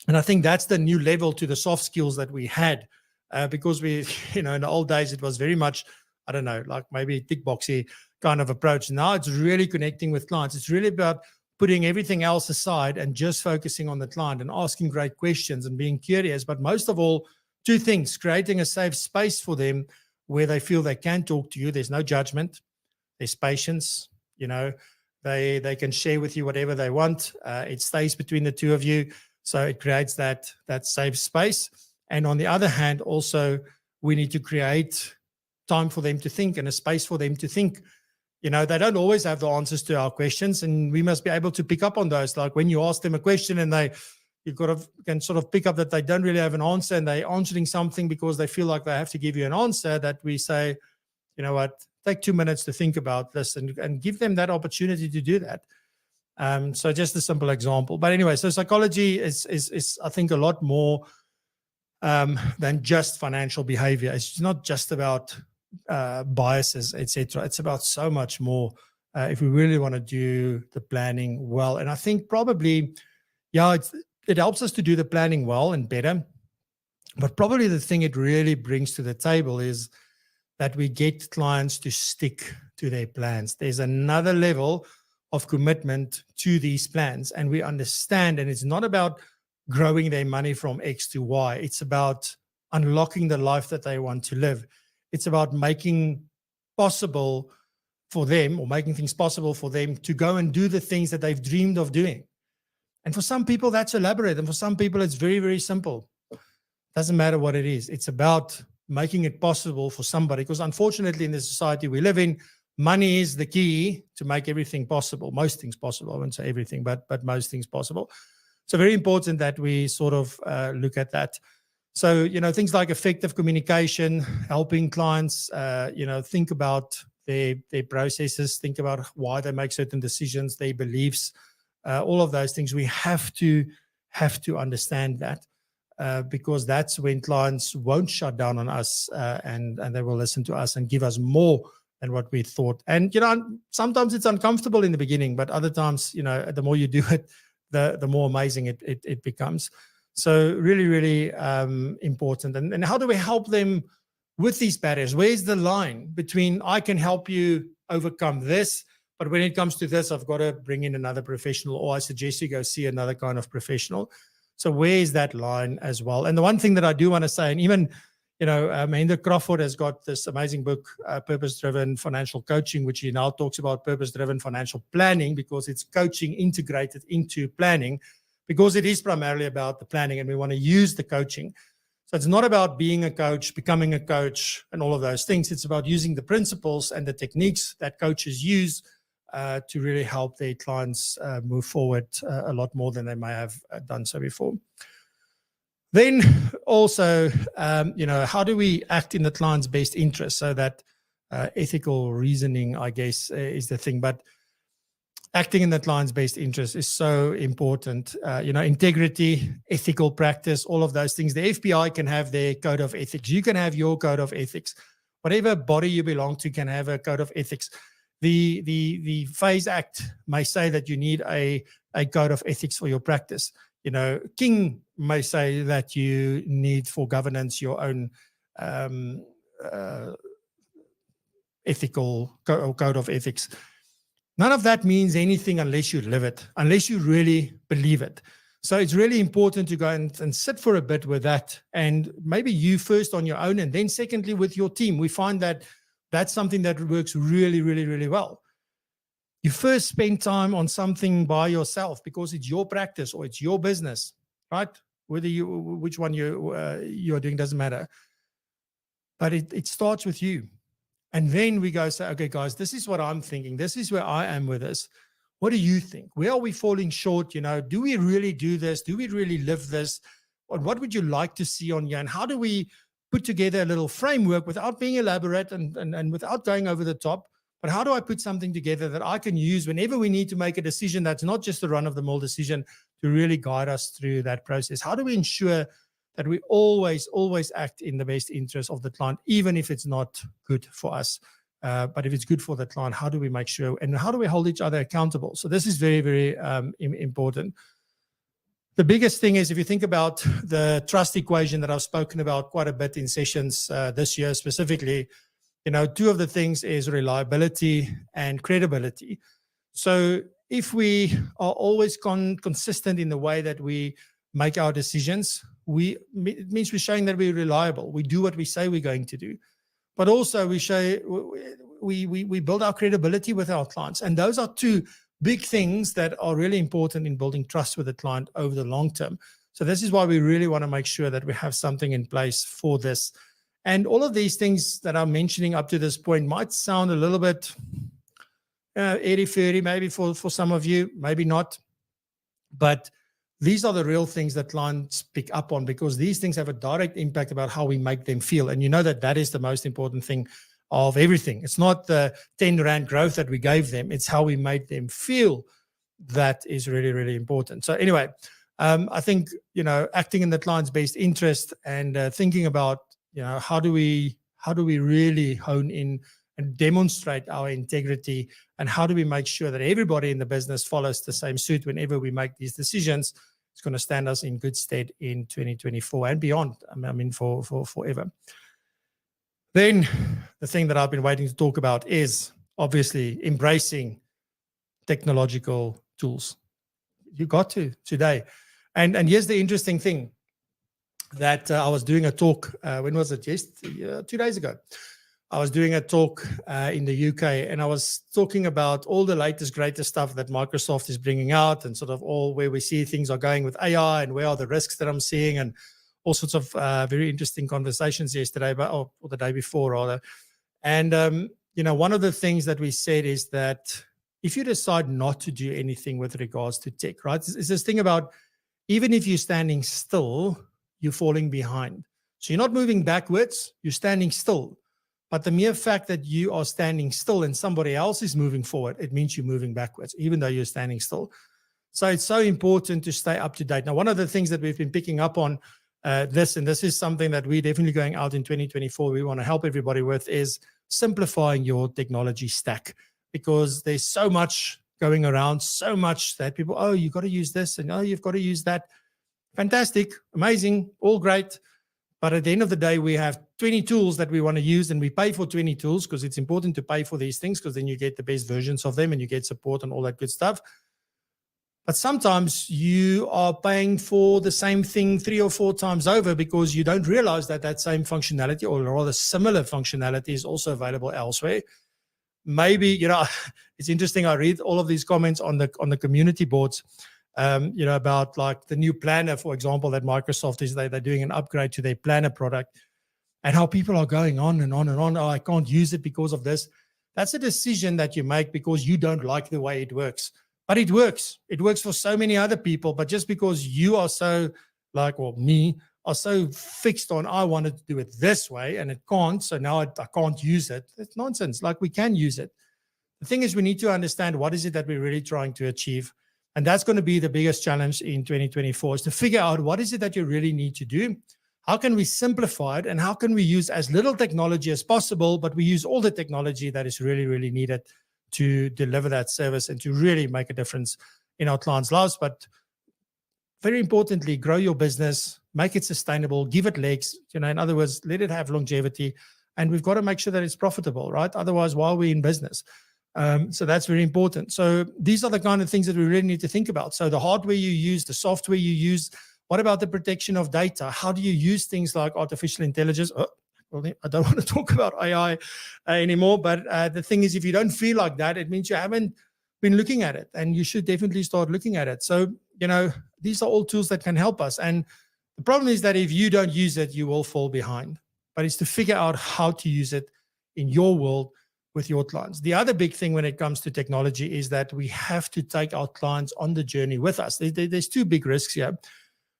And I think that's the new level to the soft skills that we had because we, in the old days, it was very much, I don't know, like maybe tick boxy kind of approach. Now it's really connecting with clients. It's really about putting everything else aside and just focusing on the client and asking great questions and being curious. But most of all, two things: creating a safe space for them where they feel they can talk to you. There's no judgment. There's patience. They can share with you whatever they want. It stays between the two of you. So it creates that safe space. And on the other hand, also, we need to create time for them to think and a space for them to think. They don't always have the answers to our questions, and we must be able to pick up on those. Like when you ask them a question and you can sort of pick up that they don't really have an answer and they're answering something because they feel like they have to give you an answer, that we say, you know what, take 2 minutes to think about this and give them that opportunity to do that. So just a simple example. But anyway, so psychology is I think, a lot more than just financial behavior. It's not just about biases, etc. It's about so much more if we really want to do the planning well. And I think probably, it helps us to do the planning well and better. But probably the thing it really brings to the table is that we get clients to stick to their plans. There's another level of commitment to these plans, and we understand, and it's not about growing their money from X to Y. It's about unlocking the life that they want to live. It's about making possible for them, or making things possible for them to go and do the things that they've dreamed of doing. And for some people, that's elaborate. And for some people, it's very, very simple. Doesn't matter what it is. It's about making it possible for somebody. Because unfortunately, in the society we live in, money is the key to make everything possible. Most things possible. I wouldn't say everything, but most things possible. So very important that we sort of look at that. So, things like effective communication, helping clients, think about their processes, think about why they make certain decisions, their beliefs, all of those things. We have to understand that because that's when clients won't shut down on us and they will listen to us and give us more than what we thought. And, sometimes it's uncomfortable in the beginning, but other times, the more you do it, the more amazing it becomes. So really, really important. And how do we help them with these barriers? Where's the line between I can help you overcome this, but when it comes to this, I've got to bring in another professional, or I suggest you go see another kind of professional. So where is that line as well? And the one thing that I do want to say, and even, Mahinder Crawford has got this amazing book, Purpose-Driven Financial Coaching, which he now talks about purpose-driven financial planning, because it's coaching integrated into planning, because it is primarily about the planning and we want to use the coaching. So it's not about being a coach, becoming a coach, and all of those things. It's about using the principles and the techniques that coaches use to really help their clients move forward a lot more than they may have done so before. Then also, how do we act in the client's best interest? So that ethical reasoning, I guess, is the thing. But acting in the client's best interest is so important. Integrity, ethical practice, all of those things. The FBI can have their code of ethics. You can have your code of ethics. Whatever body you belong to can have a code of ethics. The Phase Act may say that you need a code of ethics for your practice. King may say that you need for governance your own ethical code of ethics. None of that means anything unless you live it, unless you really believe it. So it's really important to go and sit for a bit with that, and maybe you first on your own, and then secondly with your team. We find that that's something that works really, really, really well. You first spend time on something by yourself because it's your practice or it's your business, right? Which one you're doing doesn't matter. But it starts with you. And then we go say, okay, guys, this is what I'm thinking. This is where I am with this. What do you think? Where are we falling short? Do we really do this? Do we really live this? Or what would you like to see on here? And how do we put together a little framework without being elaborate and without going over the top? But how do I put something together that I can use whenever we need to make a decision that's not just a run-of-the-mill decision to really guide us through that process? How do we ensure that we always act in the best interest of the client, even if it's not good for us? But if it's good for the client, how do we make sure, and how do we hold each other accountable? So this is very, very important. The biggest thing is, if you think about the trust equation that I've spoken about quite a bit in sessions this year specifically, two of the things is reliability and credibility. So if we are always consistent in the way that we make our decisions, it means we're showing that we're reliable. We do what we say we're going to do. But also we build our credibility with our clients. And those are two big things that are really important in building trust with the client over the long term. So this is why we really want to make sure that we have something in place for this. And all of these things that I'm mentioning up to this point might sound a little bit airy-fairy maybe for some of you, maybe not. But these are the real things that clients pick up on, because these things have a direct impact about how we make them feel. And that is the most important thing of everything. It's not the 10 Rand growth that we gave them. It's how we made them feel that is really, really important. So anyway, I think, acting in the client's best interest and thinking about, how do we really hone in and demonstrate our integrity, and how do we make sure that everybody in the business follows the same suit whenever we make these decisions? It's going to stand us in good stead in 2024 and beyond. I mean, for forever. Then the thing that I've been waiting to talk about is obviously embracing technological tools. You got to today. And here's the interesting thing, that I was doing a talk, when was it? 2 days ago. I was doing a talk in the UK, and I was talking about all the latest, greatest stuff that Microsoft is bringing out, and sort of all where we see things are going with AI, and where are the risks that I'm seeing, and all sorts of very interesting conversations yesterday, or the day before rather. And, one of the things that we said is that if you decide not to do anything with regards to tech, right, it's this thing about, even if you're standing still, you're falling behind. So you're not moving backwards, you're standing still. But the mere fact that you are standing still and somebody else is moving forward, it means you're moving backwards, even though you're standing still. So it's so important to stay up to date. Now, one of the things that we've been picking up on and this is something that we're definitely going out in 2024, we want to help everybody with, is simplifying your technology stack, because there's so much going around, so much that people, you've got to use this, and you've got to use that. Fantastic, amazing, all great. But at the end of the day, we have 20 tools that we want to use, and we pay for 20 tools because it's important to pay for these things, because then you get the best versions of them and you get support and all that good stuff. But sometimes you are paying for the same thing 3 or 4 times over because you don't realize that that same functionality, or rather similar functionality, is also available elsewhere. Maybe, it's interesting. I read all of these comments on the community boards, about like the new planner, for example, that Microsoft is, they're doing an upgrade to their planner product, and how people are going on and on and on. I can't use it because of this. That's a decision that you make because you don't like the way it works. But it works. It works for so many other people. But just because you are so me, are so fixed on, I wanted to do it this way and it can't, so now I can't use it. It's nonsense. Like, we can use it. The thing is, we need to understand what is it that we're really trying to achieve. And that's going to be the biggest challenge in 2024, is to figure out what is it that you really need to do. How can we simplify it, and how can we use as little technology as possible, but we use all the technology that is really, really needed to deliver that service and to really make a difference in our clients' lives. But very importantly, grow your business, make it sustainable, give it legs, in other words, let it have longevity. And we've got to make sure that it's profitable, right? Otherwise, why are we in business? So that's very important. So these are the kind of things that we really need to think about. So the hardware you use, the software you use, what about the protection of data? How do you use things like artificial intelligence? Well, I don't want to talk about AI anymore, but the thing is, if you don't feel like that, it means you haven't been looking at it, and you should definitely start looking at it. So, these are all tools that can help us. And the problem is that if you don't use it, you will fall behind. But it's to figure out how to use it in your world with your clients. The other big thing when it comes to technology is that we have to take our clients on the journey with us. There's two big risks here.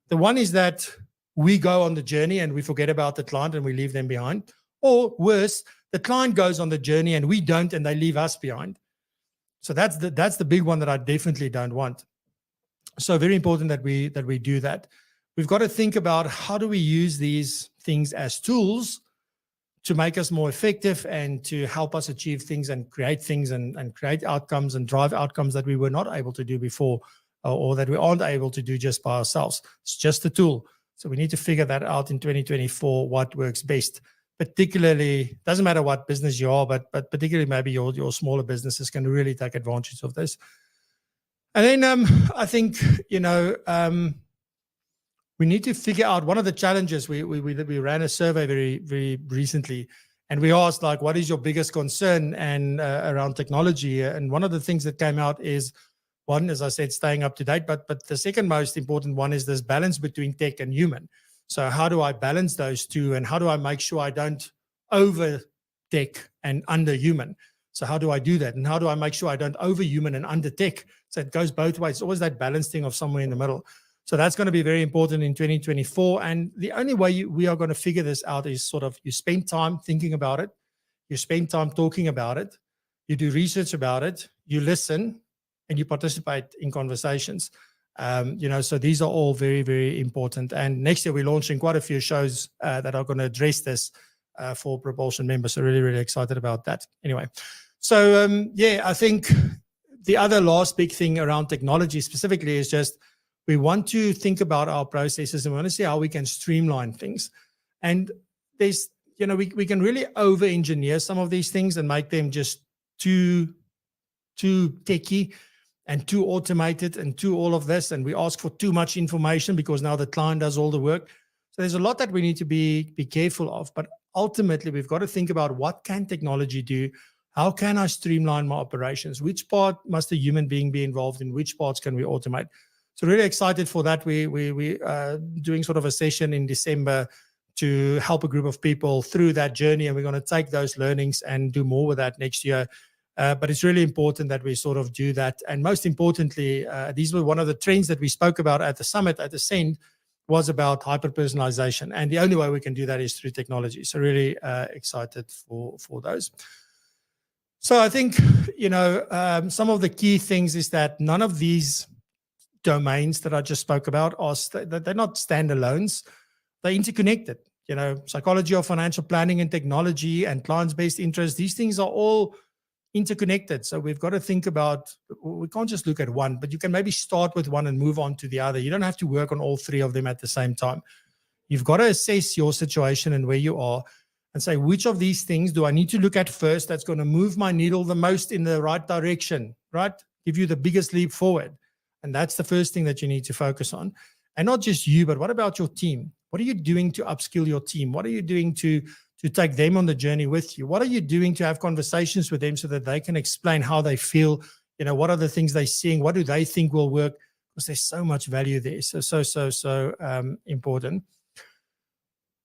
The one is that we go on the journey and we forget about the client and we leave them behind. Or worse, the client goes on the journey and we don't, and they leave us behind. So that's the big one that I definitely don't want. So very important that we do that. We've got to think about, how do we use these things as tools to make us more effective and to help us achieve things and create things and create outcomes and drive outcomes that we were not able to do before, or that we aren't able to do just by ourselves. It's just a tool. So we need to figure that out in 2024, what works best. Particularly, doesn't matter what business you are, but particularly maybe your smaller businesses can really take advantage of this. And then I think, we need to figure out one of the challenges. We ran a survey very, very recently, and we asked, like, what is your biggest concern and around technology? And one of the things that came out is, one, as I said, staying up to date, but the second most important one is this balance between tech and human. So how do I balance those two, and how do I make sure I don't over tech and under human? So how do I do that? And how do I make sure I don't over human and under tech? So it goes both ways. It's always that balancing of somewhere in the middle. So that's going to be very important in 2024. And the only way we are going to figure this out is sort of, you spend time thinking about it, you spend time talking about it, you do research about it, you listen, and you participate in conversations. So these are all very, very important. And next year we're launching quite a few shows that are going to address this for PROpulsion members. So really, really excited about that. Anyway, so I think the other last big thing around technology specifically is just, we want to think about our processes and we want to see how we can streamline things. And there's, we can really over-engineer some of these things and make them just too techy and too automated and too all of this. And we ask for too much information because now the client does all the work. So there's a lot that we need to be careful of. But ultimately, we've got to think about, what can technology do? How can I streamline my operations? Which part must a human being be involved in? Which parts can we automate? So really excited for that. We doing sort of a session in December to help a group of people through that journey. And we're going to take those learnings and do more with that next year. But it's really important that we sort of do that. And most importantly, these were one of the trends that we spoke about at the summit at Ascend, was about hyper-personalization. And the only way we can do that is through technology. So really excited for those. So I think, some of the key things is that none of these domains that I just spoke about they're not standalones. They're interconnected. Psychology of financial planning and technology and clients' best interest, these things are all interconnected. So we've got to think about, we can't just look at one, but you can maybe start with one and move on to the other. You don't have to work on all three of them at the same time. You've got to assess your situation and where you are and say, which of these things do I need to look at first that's going to move my needle the most in the right direction, right? Give you the biggest leap forward. And that's the first thing that you need to focus on. And not just you, but what about your team? What are you doing to upskill your team? What are you doing to take them on the journey with you? What are you doing to have conversations with them so that they can explain how they feel? What are the things they're seeing? What do they think will work? Because there's so much value there. So important.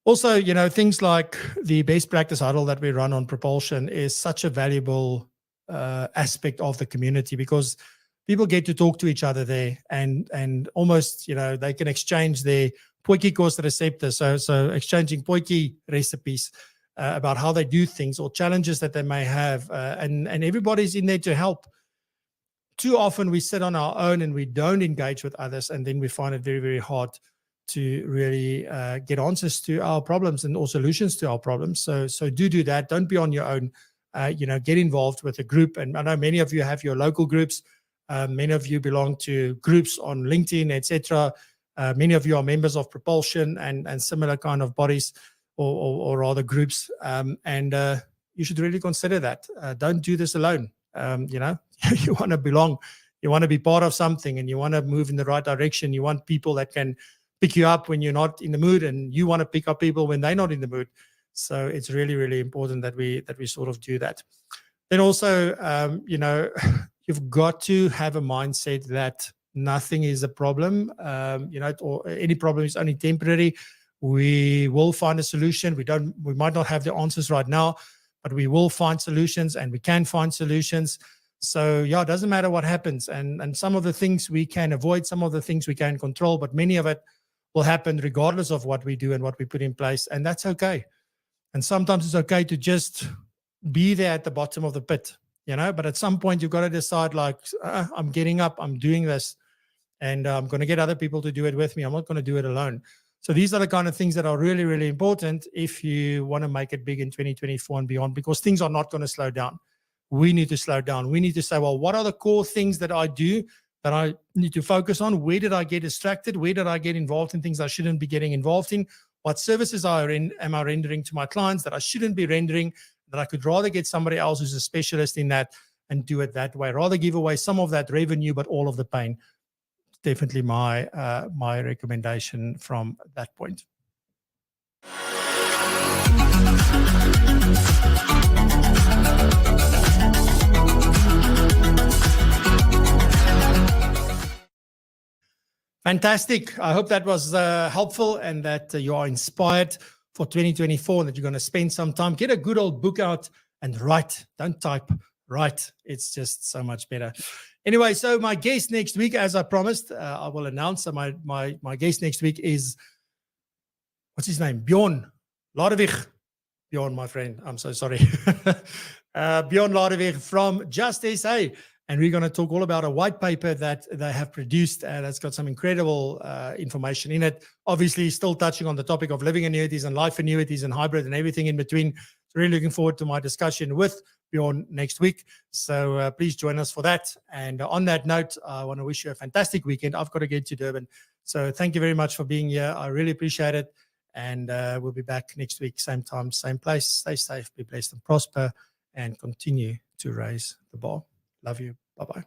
Also, things like the best practice huddle that we run on PROpulsion is such a valuable aspect of the community, because people get to talk to each other there, and almost, they can exchange their potjie course receptors. So exchanging potjie recipes about how they do things or challenges that they may have. And everybody's in there to help. Too often we sit on our own and we don't engage with others, and then we find it very, very hard to really get answers to our problems or solutions to our problems. So do that. Don't be on your own. Get involved with a group. And I know many of you have your local groups. Many of you belong to groups on LinkedIn, etc. Many of you are members of PROpulsion and similar kind of bodies or rather groups. And you should really consider that. Don't do this alone. You want to belong. You want to be part of something, and you want to move in the right direction. You want people that can pick you up when you're not in the mood, and you want to pick up people when they're not in the mood. So it's really, really important that we sort of do that. Then also, you've got to have a mindset that nothing is a problem. Or any problem is only temporary. We will find a solution. We might not have the answers right now, but we will find solutions, and we can find solutions. So it doesn't matter what happens. And some of the things we can avoid, some of the things we can control, but many of it will happen regardless of what we do and what we put in place. And that's okay. And sometimes it's okay to just be there at the bottom of the pit, but at some point you've got to decide, like, I'm getting up, I'm doing this, and I'm going to get other people to do it with me. I'm not going to do it alone. So these are the kind of things that are really, really important if you want to make it big in 2024 and beyond, because things are not going to slow down. We need to slow down. We need to say, well, what are the core things that I do that I need to focus on? Where did I get distracted? Where did I get involved in things I shouldn't be getting involved in? What services am I rendering to my clients that I shouldn't be rendering, that I could rather get somebody else who's a specialist in that and do it that way, rather give away some of that revenue, but all of the pain. Definitely my recommendation from that point. Fantastic. I hope that was helpful, and that you are inspired for 2024, and that you're going to spend some time. Get a good old book out and write. Don't type, write. It's just so much better. Anyway, so my guest next week, as I promised, I will announce. So my guest next week is, what's his name? Bjorn Ladewig. Bjorn, my friend. I'm so sorry. Bjorn Ladewig from Just SA. And we're going to talk all about a white paper that they have produced that's got some incredible information in it. Obviously, still touching on the topic of living annuities and life annuities and hybrid and everything in between. So really looking forward to my discussion with Bjorn next week. So please join us for that. And on that note, I want to wish you a fantastic weekend. I've got to get to Durban. So thank you very much for being here. I really appreciate it. And we'll be back next week, same time, same place. Stay safe, be blessed and prosper, and continue to raise the bar. Love you. Bye-bye.